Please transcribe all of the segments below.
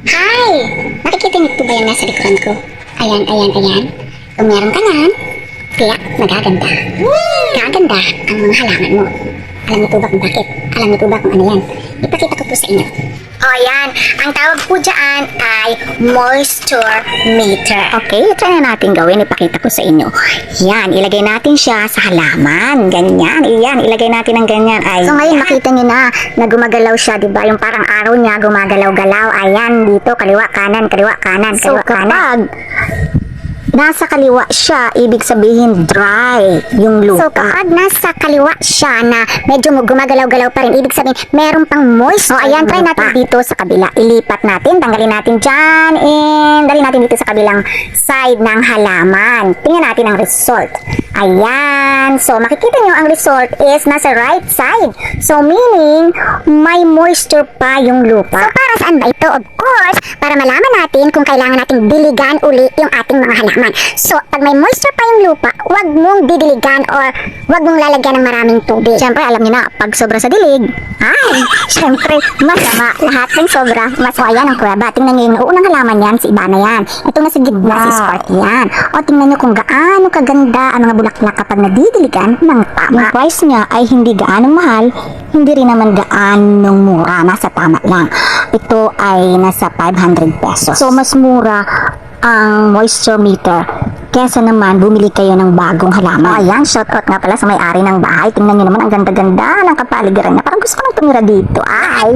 Hi! Nakikita niyo po ba yung nasa likuran ko? Ayan, ayan, ayan. Kung meron ka yan, tiyak magaganda. Gaganda ang mga halaman mo. Alam niyo po ba kung bakit? Alam niyo po ba kung ano yan? Ipakita ko po sa inyo. O yan, ang tawag po dyan ay moisture meter. Okay, try na natin gawin. Ipakita ko sa inyo. Yan, ilagay natin siya sa halaman. Ganyan, iyan, ilagay natin ng ganyan. Ayan. So ngayon makita niyo na gumagalaw siya, diba? Yung parang araw niya gumagalaw-galaw. Ayan, dito, kaliwa, kanan, kaliwa, kanan, kaliwa, kanan. Nasa kaliwa siya, ibig sabihin dry yung lupa. So kapag nasa kaliwa siya na medyo gumagalaw-galaw pa rin, ibig sabihin meron pang moisture. So ayan, try natin dito sa kabila. Ilipat natin, tanggalin natin dyan, and dali natin dito sa kabilang side ng halaman. Tingnan natin ang result. Ayan. So makikita nyo ang result is nasa right side. So meaning, may moisture pa yung lupa. So para saan ba ito? Of course, para malaman natin kung kailangan nating diligan uli yung ating mga halaman. So, pag may moisture pa yung lupa, wag mong didiligan or wag mong lalagyan ng maraming tubig. Siyempre, alam niyo na, pag sobra sa dilig, siyempre, masama. Lahat ng sobra, masama. Ayan ang kuweba. Tingnan niyo yung unang halaman yan, si Ibana yan. Ito na sa gitna, si Spark yan. O, tingnan niyo kung gaano kaganda ang mga bulaklak kapag nadidiligan ng tama. Yung price niya ay hindi gaano mahal, hindi rin naman gaanong mura. Nasa tama lang. Ito ay nasa 500 pesos. So, mas mura ang moisture meter kesa naman bumili kayo ng bagong halaman. Ayan, shout out nga pala sa may-ari ng bahay. Tingnan nyo naman ang ganda-ganda ng kapaligiran niya. Parang gusto ko nang tumira dito.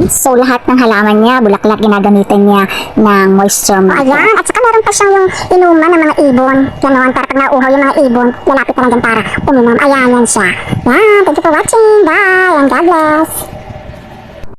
So lahat ng halaman niya, bulaklak, ginagamitan niya ng moisture meter. Ayan, at saka meron pa siyang yung inuman ng mga ibon. Ganon, para pag nauuhaw yung mga ibon, lalapit na lang dyan para uminom. Ayan, yan siya. Yan, thank you for watching. Bye, and God bless.